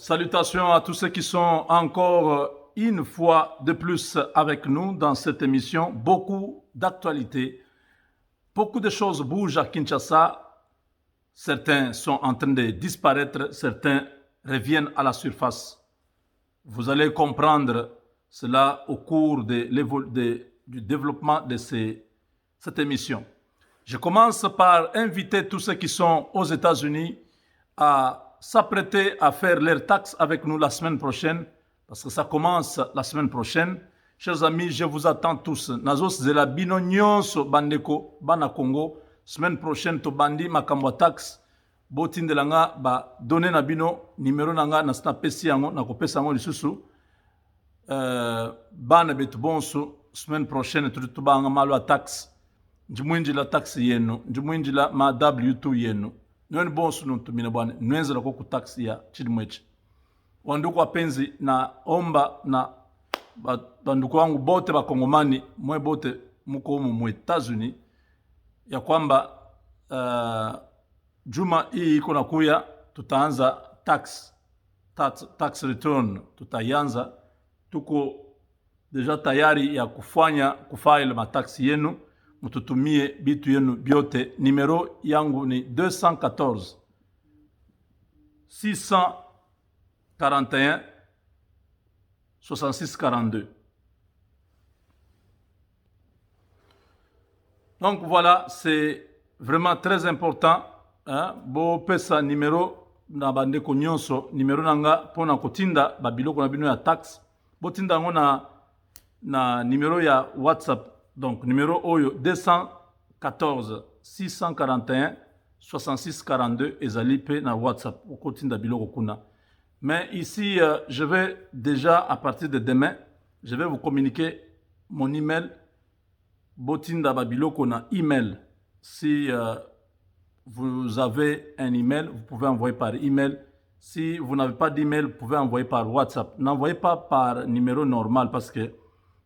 Salutations à tous ceux qui sont encore une fois de plus avec nous dans cette émission. Beaucoup d'actualités, beaucoup de choses bougent à Kinshasa. Certains sont en train de disparaître, certains reviennent à la surface. Vous allez comprendre cela au cours du développement de cette émission. Je commence par inviter tous ceux qui sont aux États-Unis à s'apprêter à faire leurs taxes avec nous la semaine prochaine, parce que ça commence la semaine prochaine. Chers amis, je vous attends tous. Nazos zela bino nyonso bandeko bana Congo. Semaine prochaine to bandi makambo tax. Botindelanga ba donner na bino numéro nanga na snapesi yango na kopesa yango lisusu. Bana betu bonso semaine prochaine to banga malo tax. Njimwinji la taxi yenu, njimwinji la ma W2 yenu. Nweni bonsu nuntumine bwane, nwenze la kuku taxi ya chidimwechi. Wanduku wapenzi na omba na banduku wangu bote ba Kongomani, mwe bote muko umu mwe Etats-Unis, ya kwamba juma hii iko nakuya, tutaanza tax return, tutayanza, tuko deja tayari ya kufile mataxi yenu, mututumie bitu yenu biote. Numero yangu ni 214 641 66 42. Donc voilà, c'est vraiment très important. Bo pesa numero na bandeko nyonso, numero nanga pona kotinda babiloko na bino ya tax. Bo tinda ngo na numero ya WhatsApp. Donc, numéro OYO 214 641 66 42 et Zalipe na WhatsApp. Au côté d'Abilo Kuna. Mais ici, je vais déjà, à partir de demain, je vais vous communiquer mon email. Botinda Babilo Kuna email. Si vous avez un email, vous pouvez envoyer par email. Si vous n'avez pas d'email, vous pouvez envoyer par WhatsApp. N'envoyez pas par numéro normal parce que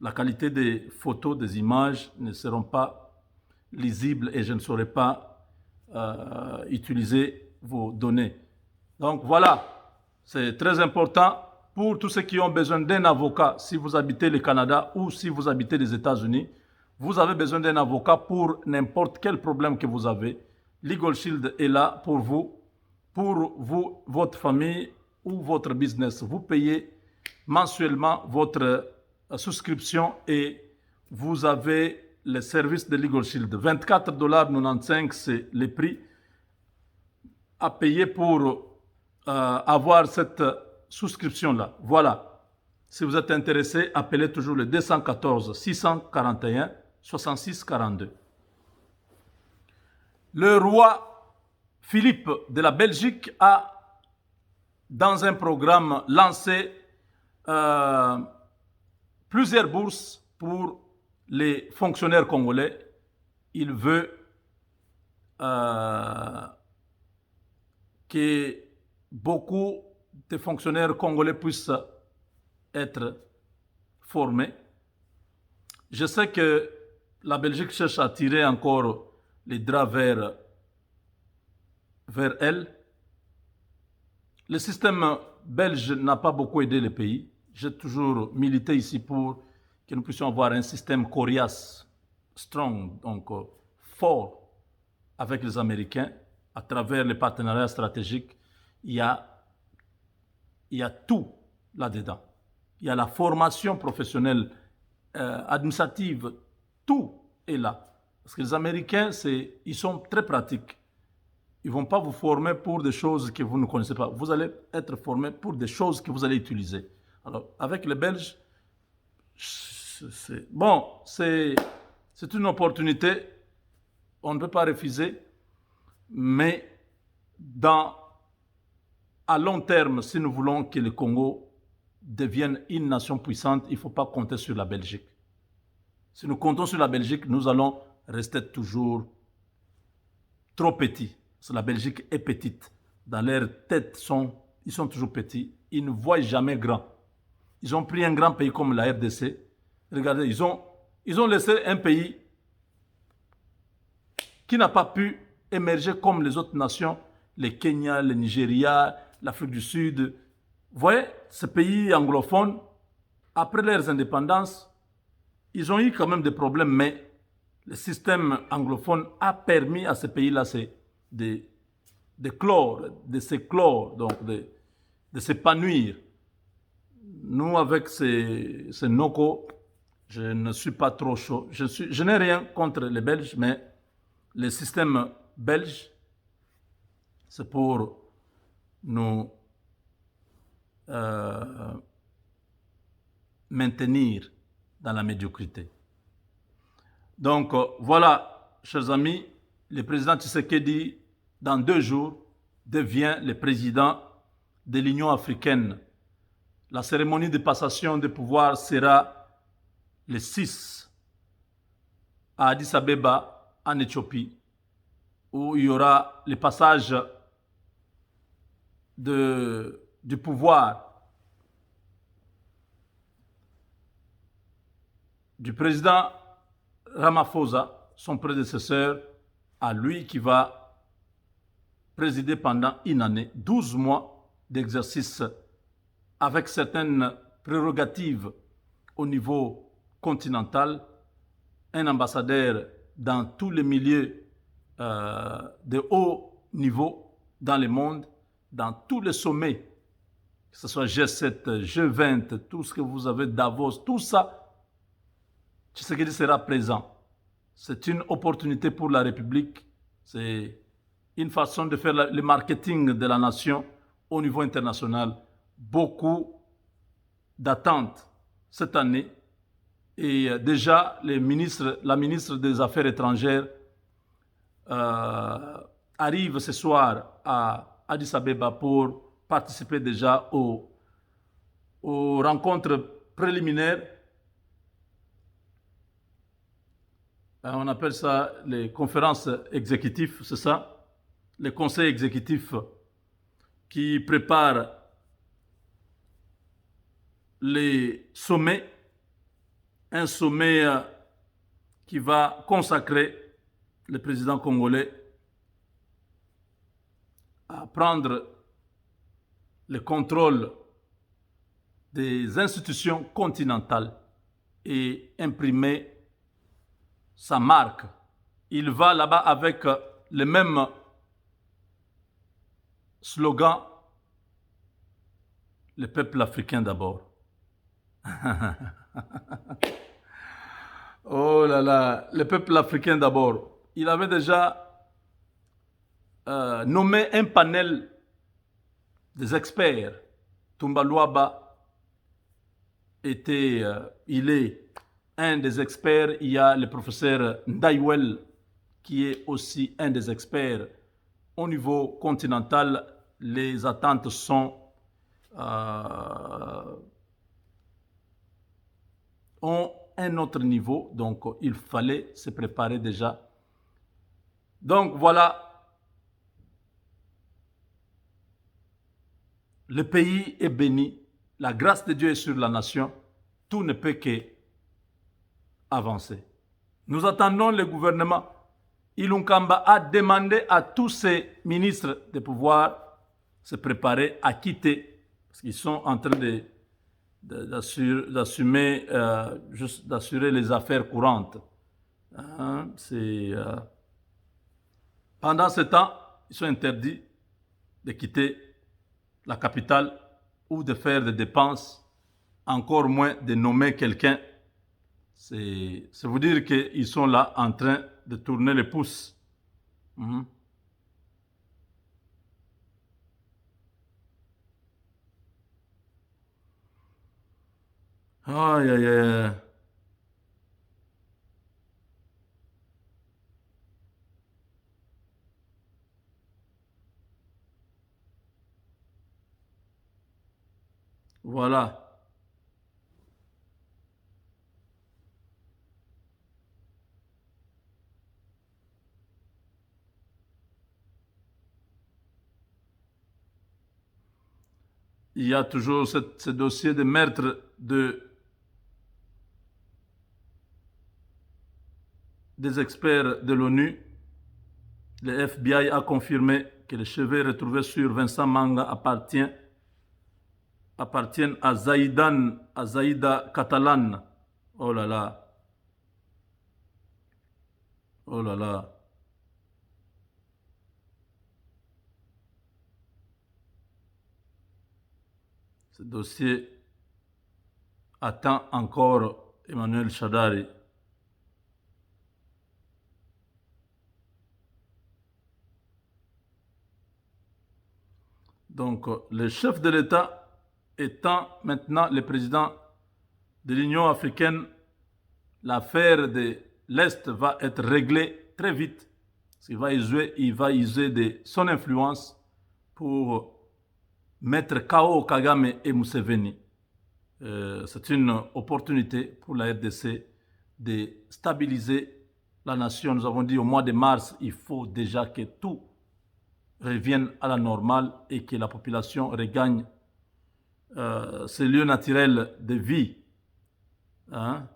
la qualité des photos, des images ne seront pas lisibles et je ne saurais pas utiliser vos données. Donc voilà, c'est très important pour tous ceux qui ont besoin d'un avocat. Si vous habitez le Canada ou si vous habitez les États-Unis, vous avez besoin d'un avocat pour n'importe quel problème que vous avez. Legal Shield est là pour vous, votre famille ou votre business. Vous payez mensuellement votre souscription et vous avez le service de Legal Shield. $24,95, c'est le prix à payer pour avoir cette souscription-là. Voilà. Si vous êtes intéressé, appelez toujours le 214 641 66 42. Le roi Philippe de la Belgique a, dans un programme, lancé plusieurs bourses pour les fonctionnaires congolais. Il veut que beaucoup de fonctionnaires congolais puissent être formés. Je sais que la Belgique cherche à tirer encore les draps vers elle. Le système belge n'a pas beaucoup aidé le pays. J'ai toujours milité ici pour que nous puissions avoir un système coriace, strong, donc fort avec les Américains à travers les partenariats stratégiques. Il y a tout là-dedans. Il y a la formation professionnelle, administrative, tout est là. Parce que les Américains, ils sont très pratiques. Ils ne vont pas vous former pour des choses que vous ne connaissez pas. Vous allez être formé pour des choses que vous allez utiliser. Alors, avec les Belges, c'est une opportunité. On ne peut pas refuser. Mais à long terme, si nous voulons que le Congo devienne une nation puissante, il ne faut pas compter sur la Belgique. Si nous comptons sur la Belgique, nous allons rester toujours trop petits. Parce que la Belgique est petite. Dans leur tête, ils sont toujours petits. Ils ne voient jamais grand. Ils ont pris un grand pays comme la RDC. Regardez, ils ont laissé un pays qui n'a pas pu émerger comme les autres nations, le Kenya, le Nigeria, l'Afrique du Sud. Vous voyez, ces pays anglophones, après leurs indépendances, ils ont eu quand même des problèmes, mais le système anglophone a permis à ces pays-là de s'éclore, donc de s'épanouir. Nous, avec ces NOCO, je ne suis pas trop chaud. Je n'ai rien contre les Belges, mais le système belge, c'est pour nous maintenir dans la médiocrité. Donc voilà, chers amis, le président Tshisekedi, dans 2 jours, devient le président de l'Union africaine. La cérémonie de passation de pouvoir sera le 6 à Addis Abeba, en Éthiopie, où il y aura le passage du pouvoir du président Ramaphosa, son prédécesseur, à lui qui va présider pendant une année, 12 mois d'exercice avec certaines prérogatives au niveau continental, un ambassadeur dans tous les milieux de haut niveau dans le monde, dans tous les sommets, que ce soit G7, G20, tout ce que vous avez, Davos, tout ça, Tshisekedi sera présent. C'est une opportunité pour la République, c'est une façon de faire le marketing de la nation au niveau international. Beaucoup d'attentes cette année et déjà la ministre des Affaires étrangères arrive ce soir à Addis Abeba pour participer déjà aux rencontres préliminaires. On appelle ça les conférences exécutives, c'est ça? Les conseils exécutifs qui préparent les sommets, un sommet qui va consacrer le président congolais à prendre le contrôle des institutions continentales et imprimer sa marque. Il va là-bas avec le même slogan, le peuple africain d'abord. Oh là là, le peuple africain d'abord. Il avait déjà nommé un panel des experts. Tumba Luaba il est un des experts. Il y a le professeur Ndaiwel qui est aussi un des experts. Au niveau continental, les attentes sont ont un autre niveau, donc il fallait se préparer déjà. Donc voilà, le pays est béni, la grâce de Dieu est sur la nation, tout ne peut qu'avancer. Nous attendons le gouvernement. Ilunkamba a demandé à tous ses ministres de pouvoir se préparer à quitter, parce qu'ils sont en train d'assurer les affaires courantes. Pendant ce temps, ils sont interdits de quitter la capitale ou de faire des dépenses, encore moins de nommer quelqu'un. C'est vous dire qu'ils sont là en train de tourner les pouces. Aïe, aïe, aïe. Voilà. Il y a toujours ce dossier de meurtre des experts de l'ONU. Le FBI a confirmé que le chevet retrouvé sur Vincent Manga appartient appartiennent à Zaïda Catalan. Oh là là. Oh là là. Ce dossier attend encore Emmanuel Shadari. Donc, le chef de l'État étant maintenant le président de l'Union africaine, l'affaire de l'Est va être réglée très vite. Il va user de son influence pour mettre KO Kagame et Museveni. C'est une opportunité pour la RDC de stabiliser la nation. Nous avons dit au mois de mars, il faut déjà que tout revienne à la normale et que la population regagne ses lieux naturels de vie. Hein?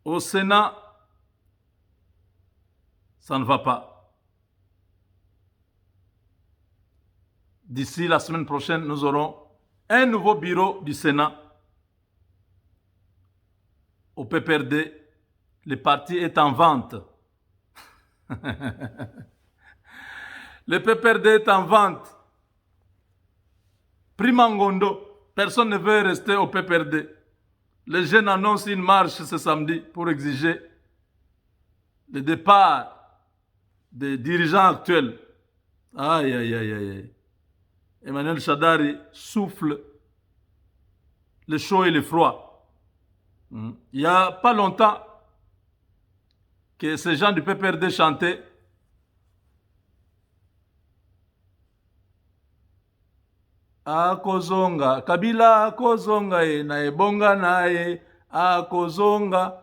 Au Sénat, ça ne va pas. D'ici la semaine prochaine, nous aurons un nouveau bureau du Sénat. Au PPRD, le parti est en vente. Le PPRD est en vente. Primangondo, personne ne veut rester au PPRD. Les jeunes annoncent une marche ce samedi pour exiger le départ des dirigeants actuels. Aïe, aïe, aïe, aïe. Emmanuel Shadari souffle le chaud et le froid. Il n'y a pas longtemps que ces gens du PPRD chantaient Akozonga, Kabila Akozonga et Naebonga Nae Akozonga.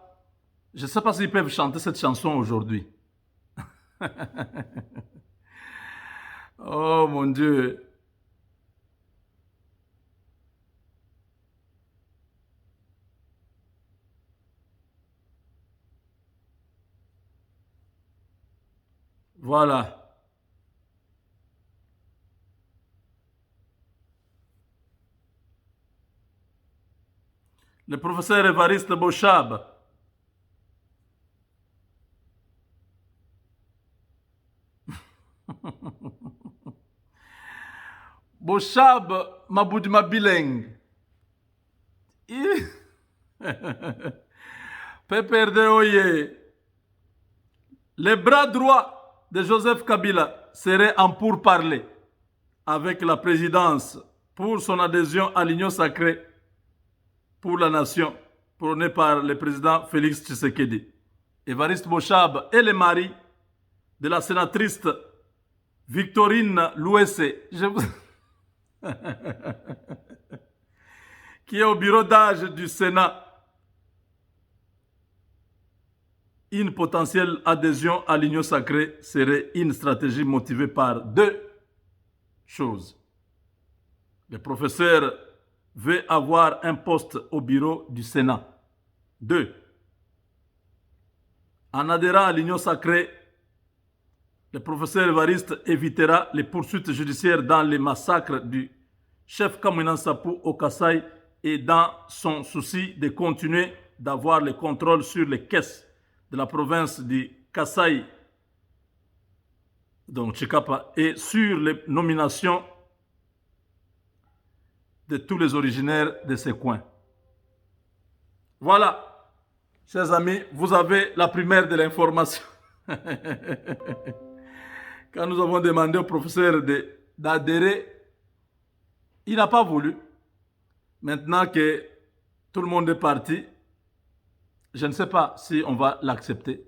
Je ne sais pas s'ils peuvent chanter cette chanson aujourd'hui. Oh mon Dieu. Voilà. Le professeur Évariste Bochab. Bochab Maboudima Bileng. PPRD Oye. Les bras droits de Joseph Kabila seraient en pourparlers avec la présidence pour son adhésion à l'Union sacrée pour la nation, prônée par le président Félix Tshisekedi. Évariste Bochab est le mari de la sénatrice Victorine Louessé, qui est au bureau d'âge du Sénat. Une potentielle adhésion à l'Union sacrée serait une stratégie motivée par deux choses. Le professeur veut avoir un poste au bureau du Sénat. 2. En adhérant à l'Union sacrée, le professeur Évariste évitera les poursuites judiciaires dans les massacres du chef Kamwina Nsapu au Kasaï et dans son souci de continuer d'avoir le contrôle sur les caisses de la province du Kasaï, donc Chikapa, et sur les nominations de tous les originaires de ces coins. Voilà, chers amis, vous avez la primaire de l'information. Quand nous avons demandé au professeur d'adhérer, il n'a pas voulu. Maintenant que tout le monde est parti, je ne sais pas si on va l'accepter.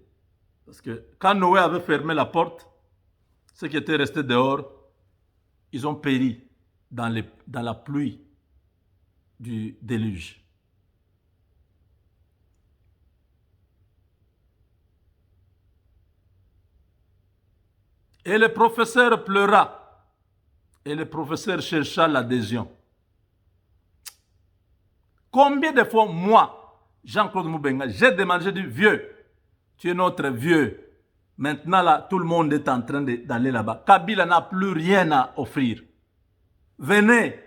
Parce que quand Noé avait fermé la porte, ceux qui étaient restés dehors, ils ont péri dans la pluie du déluge. Et le professeur pleura. Et le professeur chercha l'adhésion. Combien de fois, moi, Jean-Claude Moubenga, j'ai demandé, j'ai dit, vieux, tu es notre vieux. Maintenant, là, tout le monde est en train d'aller là-bas. Kabila n'a plus rien à offrir. Venez.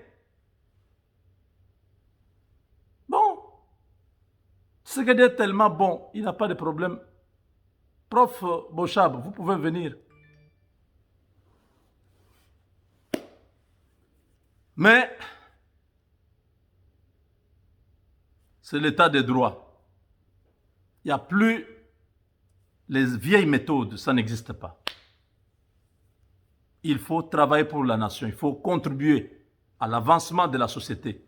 Bon. Tshisekedi est tellement bon, il n'a pas de problème. Prof Bochab, vous pouvez venir. Mais c'est l'état de droit. Il n'y a plus les vieilles méthodes, ça n'existe pas. Il faut travailler pour la nation, il faut contribuer à l'avancement de la société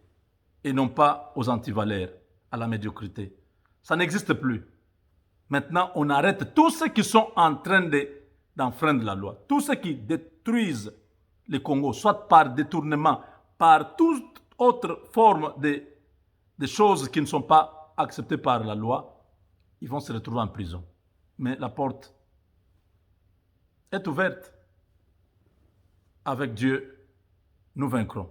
et non pas aux antivaleurs, à la médiocrité. Ça n'existe plus. Maintenant, on arrête tous ceux qui sont en train d'enfreindre la loi, tous ceux qui détruisent le Congo, soit par détournement, par toute autre forme de choses qui ne sont pas acceptées par la loi, ils vont se retrouver en prison. Mais la porte est ouverte. Avec Dieu, nous vaincrons.